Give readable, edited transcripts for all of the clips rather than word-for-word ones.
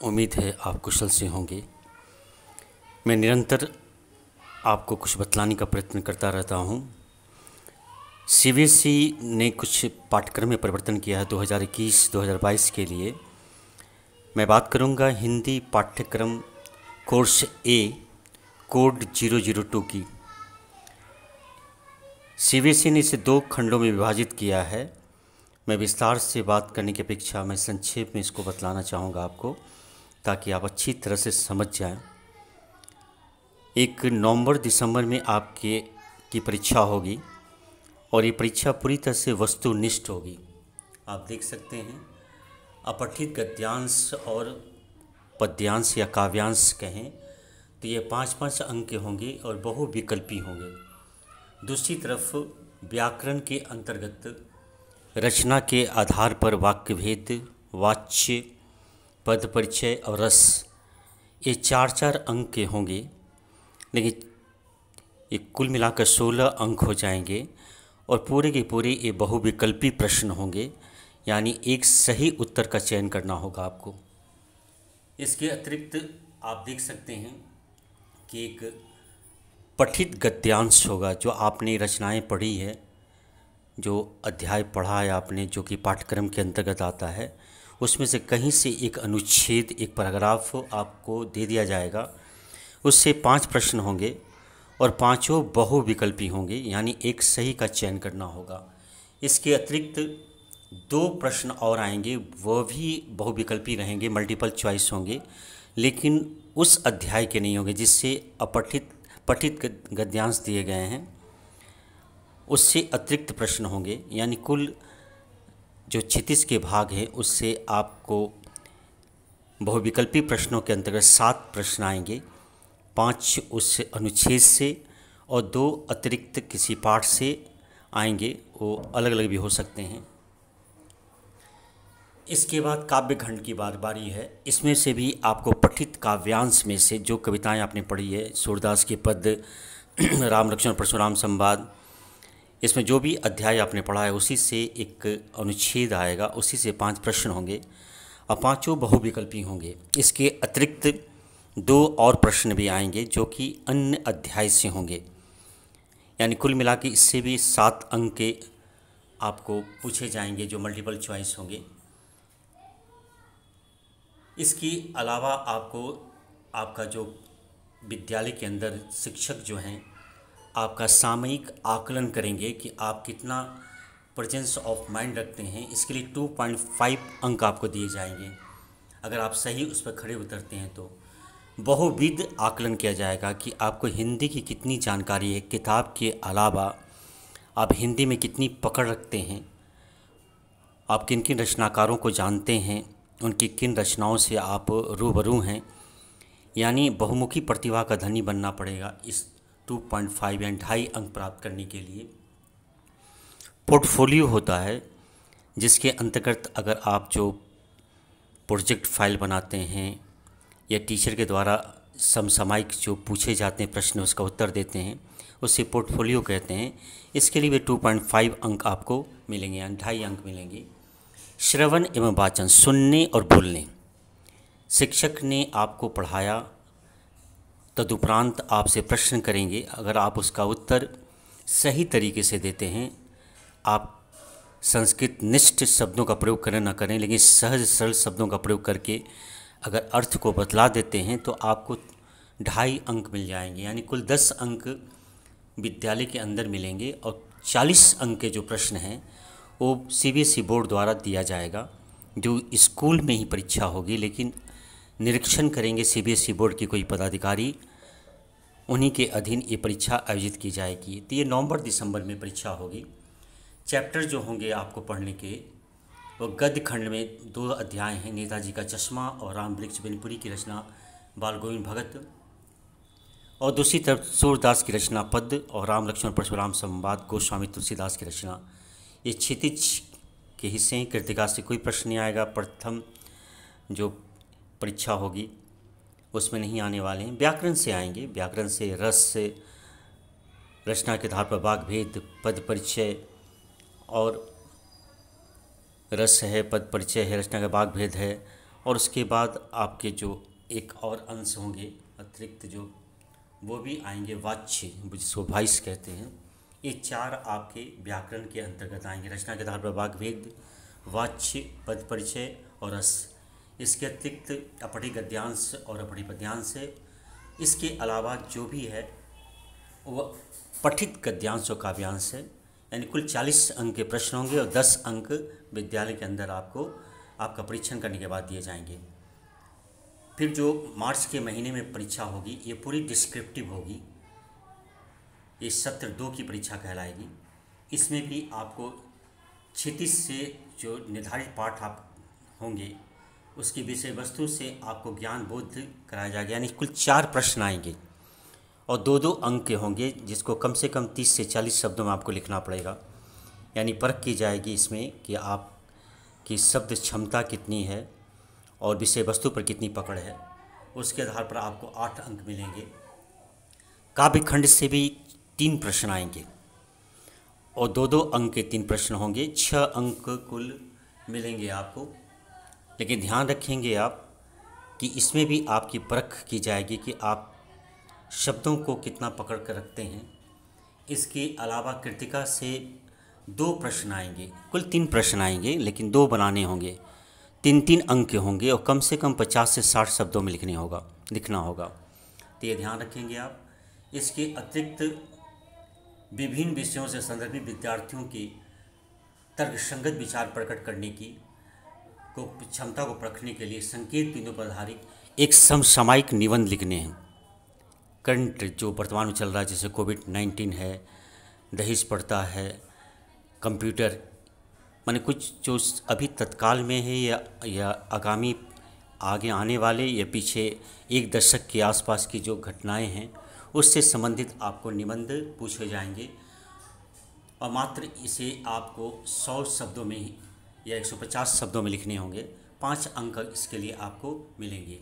उम्मीद है आप कुशल से होंगे। मैं निरंतर आपको कुछ बतलाने का प्रयत्न करता रहता हूँ। सीबीएसई ने कुछ पाठ्यक्रम में परिवर्तन किया है 2021-2022 के लिए। मैं बात करूँगा हिंदी पाठ्यक्रम कोर्स ए कोड 002 की। सीबीएसई ने इसे 2 खंडों में विभाजित किया है। मैं विस्तार से बात करने की अपेक्षा मैं संक्षेप में इसको बतलाना चाहूँगा आपको, ताकि आप अच्छी तरह से समझ जाएं। एक नवंबर-दिसंबर में की परीक्षा होगी और ये परीक्षा पूरी तरह से वस्तुनिष्ठ होगी। आप देख सकते हैं, अपठित गद्यांश और पद्यांश या काव्यांश कहें तो ये 5-5 अंक के होंगे और बहुविकल्पी होंगे। दूसरी तरफ व्याकरण के अंतर्गत रचना के आधार पर वाक्य भेद, वाच्य, पद परिचय और रस, ये 4-4 अंक के होंगे, लेकिन ये कुल मिलाकर 16 अंक हो जाएंगे और पूरे के पूरे ये बहुविकल्पी प्रश्न होंगे, यानी एक सही उत्तर का चयन करना होगा आपको। इसके अतिरिक्त आप देख सकते हैं कि एक पठित गद्यांश होगा, जो आपने रचनाएं पढ़ी है, जो अध्याय पढ़ा है आपने, जो कि पाठ्यक्रम के अंतर्गत आता है, उसमें से कहीं से एक अनुच्छेद, एक पैराग्राफ आपको दे दिया जाएगा। उससे 5 प्रश्न होंगे और 5 बहुविकल्पी होंगे, यानी एक सही का चयन करना होगा। इसके अतिरिक्त 2 प्रश्न और आएंगे, वह भी बहुविकल्पी रहेंगे, मल्टीपल चॉइस होंगे, लेकिन उस अध्याय के नहीं होंगे जिससे पठित गद्यांश दिए गए हैं। उससे अतिरिक्त प्रश्न होंगे, यानी कुल जो 36 के भाग हैं उससे आपको बहुविकल्पी प्रश्नों के अंतर्गत 7 प्रश्न आएंगे, 5 उस अनुच्छेद से और 2 अतिरिक्त किसी पाठ से आएंगे, वो अलग अलग भी हो सकते हैं। इसके बाद काव्य खंड की बारी है। इसमें से भी आपको पठित काव्यांश में से जो कविताएं आपने पढ़ी है, सूरदास के पद, राम लक्ष्मण परशुराम संवाद, इसमें जो भी अध्याय आपने पढ़ा है उसी से एक अनुच्छेद आएगा, उसी से 5 प्रश्न होंगे और 5 बहुविकल्पी होंगे। इसके अतिरिक्त 2 और प्रश्न भी आएंगे जो कि अन्य अध्याय से होंगे, यानी कुल मिला के इससे भी 7 अंक के आपको पूछे जाएंगे, जो मल्टीपल चॉइस होंगे। इसके अलावा आपका जो विद्यालय के अंदर शिक्षक जो हैं, आपका सामयिक आकलन करेंगे कि आप कितना प्रेजेंस ऑफ माइंड रखते हैं। इसके लिए 2.5 अंक आपको दिए जाएंगे, अगर आप सही उस पर खड़े उतरते हैं तो। बहुविध आकलन किया जाएगा कि आपको हिंदी की कितनी जानकारी है, किताब के अलावा आप हिंदी में कितनी पकड़ रखते हैं, आप किन किन रचनाकारों को जानते हैं, उनकी किन रचनाओं से आप रूबरू हैं, यानी बहुमुखी प्रतिभा का धनी बनना पड़ेगा इस 2.5 या 2.5 अंक प्राप्त करने के लिए। पोर्टफोलियो होता है, जिसके अंतर्गत अगर आप जो प्रोजेक्ट फाइल बनाते हैं या टीचर के द्वारा समसामयिक जो पूछे जाते हैं प्रश्न उसका उत्तर देते हैं, उसे पोर्टफोलियो कहते हैं। इसके लिए भी 2.5 अंक आपको मिलेंगे, यानी 2.5 अंक मिलेंगे। श्रवण एवं वाचन, सुनने और बोलने, शिक्षक ने आपको पढ़ाया, तदुपरांत आपसे प्रश्न करेंगे, अगर आप उसका उत्तर सही तरीके से देते हैं, आप संस्कृत निष्ठ शब्दों का प्रयोग करें ना करें, लेकिन सहज सरल शब्दों का प्रयोग करके अगर अर्थ को बतला देते हैं तो आपको 2.5 अंक मिल जाएंगे, यानी कुल 10 अंक विद्यालय के अंदर मिलेंगे। और 40 अंक के जो प्रश्न हैं वो सीबीएसई बोर्ड द्वारा दिया जाएगा, जो स्कूल में ही परीक्षा होगी, लेकिन निरीक्षण करेंगे सीबीएसई बोर्ड की कोई पदाधिकारी, उन्हीं के अधीन ये परीक्षा आयोजित की जाएगी। तो ये नवंबर-दिसंबर में परीक्षा होगी। चैप्टर जो होंगे आपको पढ़ने के, वो गद्य खंड में 2 अध्याय हैं, नेताजी का चश्मा और राम वृक्ष बिनपुरी की रचना बाल गोविंद भगत, और दूसरी तरफ सूरदास की रचना पद और राम लक्ष्मण परशुराम संवाद गोस्वामी तुलसीदास की रचना। ये क्षितिज के हिस्से हैं, कृतिका से कोई प्रश्न नहीं आएगा। प्रथम जो परीक्षा होगी उसमें नहीं आने वाले हैं। व्याकरण से आएंगे, व्याकरण से रस से, रचना के आधार पर वाक भेद, पद परिचय और रस है, पद परिचय है, रचना का वाक भेद है, और उसके बाद आपके जो एक और अंश होंगे अतिरिक्त जो वो भी आएंगे, वाच्य जिसको वाइस कहते हैं। ये 4 आपके व्याकरण के अंतर्गत आएंगे। रचना के आधार पर वाक् भेद, वाच्य, पद परिचय और रस। इसके अतिरिक्त अपठित गद्यांश और अपठित पद्यांश है। इसके अलावा जो भी है वह पठित गद्यांश और काव्यांश है। यानी कुल 40 अंक के प्रश्न होंगे और 10 अंक विद्यालय के अंदर आपको आपका परीक्षण करने के बाद दिए जाएंगे। फिर जो मार्च के महीने में परीक्षा होगी ये पूरी डिस्क्रिप्टिव होगी। ये सत्र 2 की परीक्षा कहलाएगी। इसमें भी आपको क्षितिज से जो निर्धारित पाठ आप होंगे उसकी विषय वस्तु से आपको ज्ञान बोध कराया जाएगा। यानी कुल 4 प्रश्न आएंगे और 2-2 अंक के होंगे, जिसको कम से कम 30 से 40 शब्दों में आपको लिखना पड़ेगा। यानी परख की जाएगी इसमें कि आपकी शब्द क्षमता कितनी है और विषय वस्तु पर कितनी पकड़ है। उसके आधार पर आपको 8 अंक मिलेंगे। काव्य खंड से भी 3 प्रश्न आएंगे और 2-2 अंक के 3 प्रश्न होंगे। 6 अंक कुल मिलेंगे आपको। लेकिन ध्यान रखेंगे आप कि इसमें भी आपकी परख की जाएगी कि आप शब्दों को कितना पकड़ कर रखते हैं। इसके अलावा कृतिका से 2 प्रश्न आएंगे। कुल 3 प्रश्न आएंगे लेकिन 2 बनाने होंगे। 3-3 अंक के होंगे और कम से कम 50 से 60 शब्दों में लिखना होगा। तो ये ध्यान रखेंगे आप। इसके अतिरिक्त विभिन्न विषयों से संदर्भित विद्यार्थियों की तर्कसंगत विचार प्रकट करने की क्षमता को परखने के लिए संकेत बिंदु पर आधारित एक समसामयिक निबंध लिखने हैं। करंट जो वर्तमान में चल रहा है, जैसे कोविड-19 है, दहेज प्रथा है, कंप्यूटर, माने कुछ जो अभी तत्काल में है या आगामी आगे आने वाले या पीछे 1 दशक के आसपास की जो घटनाएं हैं उससे संबंधित आपको निबंध पूछे जाएंगे। और मात्र इसे आपको 100 शब्दों में ही या 150 शब्दों में लिखने होंगे। 5 अंक इसके लिए आपको मिलेंगे।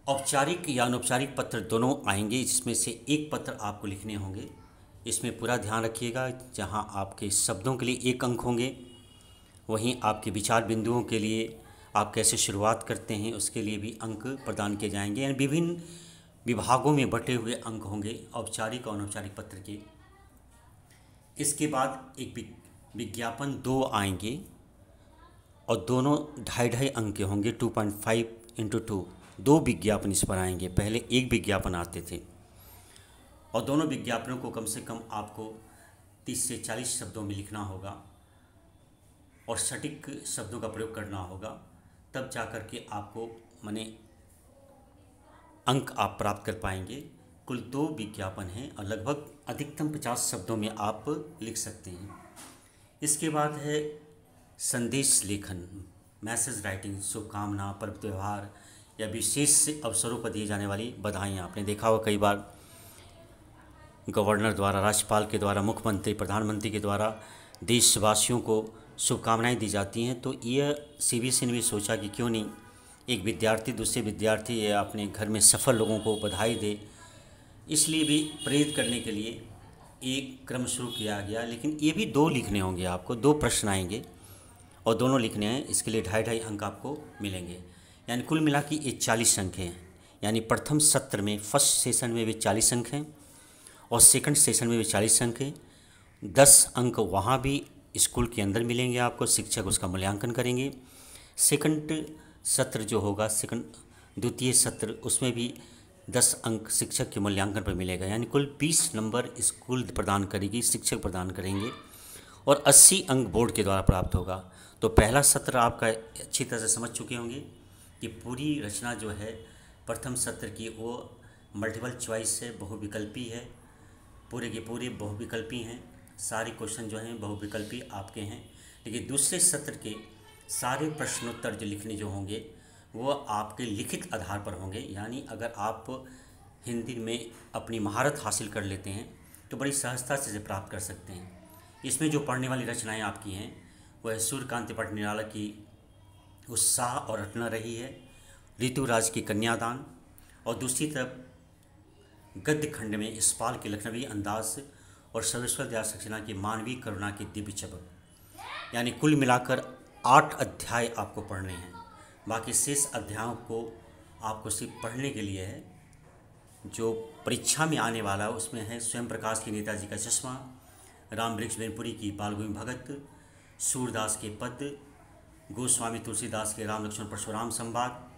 औपचारिक या अनौपचारिक पत्र दोनों आएंगे, जिसमें से एक पत्र आपको लिखने होंगे। इसमें पूरा ध्यान रखिएगा, जहां आपके शब्दों के लिए 1 अंक होंगे, वहीं आपके विचार बिंदुओं के लिए आप कैसे शुरुआत करते हैं उसके लिए भी अंक प्रदान किए जाएंगे। यानी विभिन्न विभागों में बटे हुए अंक होंगे औपचारिक और अनौपचारिक पत्र के। इसके बाद एक विज्ञापन 2 आएंगे और दोनों 2.5 अंक के होंगे। 2.5 × 2 2 विज्ञापन इस पर आएंगे। पहले 1 विज्ञापन आते थे और दोनों विज्ञापनों को कम से कम आपको 30 से 40 शब्दों में लिखना होगा और सटीक शब्दों का प्रयोग करना होगा। तब जाकर के आपको माने अंक आप प्राप्त कर पाएंगे। कुल 2 विज्ञापन हैं और लगभग अधिकतम 50 शब्दों में आप लिख सकते हैं। इसके बाद है संदेश लेखन, मैसेज राइटिंग, शुभकामना, पर्व त्यौहार या विशेष अवसरों पर दी जाने वाली बधाइयाँ। आपने देखा होगा कई बार गवर्नर द्वारा, राज्यपाल के द्वारा, मुख्यमंत्री, प्रधानमंत्री के द्वारा देशवासियों को शुभकामनाएं दी जाती हैं। तो यह CBSE ने भी सोचा कि क्यों नहीं एक विद्यार्थी दूसरे विद्यार्थी या अपने घर में सफल लोगों को बधाई दे। इसलिए भी प्रेरित करने के लिए एक क्रम शुरू किया गया। लेकिन ये भी 2 लिखने होंगे आपको, 2 प्रश्न आएंगे और दोनों लिखने हैं। इसके लिए 2.5 अंक आपको मिलेंगे। यानी कुल मिला के ये 40 अंक हैं। यानी प्रथम सत्र में, फर्स्ट सेशन में भी 40 अंक हैं और सेकंड सेशन में भी 40 अंक हैं। 10 अंक वहाँ भी स्कूल के अंदर मिलेंगे आपको, शिक्षक उसका मूल्यांकन करेंगे। सेकंड सत्र जो होगा, द्वितीय सत्र, उसमें भी 10 अंक शिक्षक के मूल्यांकन पर मिलेगा। यानी कुल 20 नंबर स्कूल प्रदान करेगी, शिक्षक प्रदान करेंगे और 80 अंक बोर्ड के द्वारा प्राप्त होगा। तो पहला सत्र आपका अच्छी तरह से समझ चुके होंगे कि पूरी रचना जो है प्रथम सत्र की वो मल्टीपल चॉइस है, बहुविकल्पी है, पूरे के पूरे बहुविकल्पी हैं। सारे क्वेश्चन जो हैं बहुविकल्पी आपके हैं। लेकिन दूसरे सत्र के सारे प्रश्नोत्तर जो लिखने जो होंगे वो आपके लिखित आधार पर होंगे। यानी अगर आप हिंदी में अपनी महारत हासिल कर लेते हैं तो बड़ी सहजता से इसे प्राप्त कर सकते हैं। इसमें जो पढ़ने वाली रचनाएं आपकी हैं वह है सूर्यकांत त्रिपाठी निराला की उत्साह और रटना रही है, ऋतुराज की कन्यादान, और दूसरी तरफ गद्य खंड में इस्पाल के लखनवी अंदाज और सर्वेश्वर दयाल सक्सेना की मानवीय करुणा की दिव्य चमक। यानी कुल मिलाकर 8 अध्याय आपको पढ़ने हैं। बाकी शेष अध्यायों को आपको सिर्फ पढ़ने के लिए है। जो परीक्षा में आने वाला है उसमें है स्वयं प्रकाश की नेताजी का चश्मा, राम वृक्ष बेनपुरी की बाल गोविंद भगत, सूरदास के पद, गोस्वामी तुलसीदास के राम लक्ष्मण परशुराम संवाद,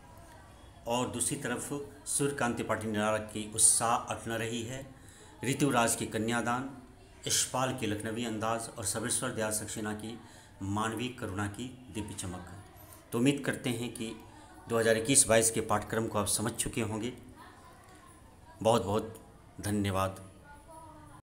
और दूसरी तरफ सूर्यकांति पाटिल निरारक की उत्साह अटन रही है, ऋतुराज की कन्यादान, यशपाल की लखनवी अंदाज और सर्वेश्वर दयाल सक्सेना की मानवीय करुणा की दिव्य चमक। तो उम्मीद करते हैं कि 2021-22 के पाठ्यक्रम को आप समझ चुके होंगे। बहुत बहुत धन्यवाद।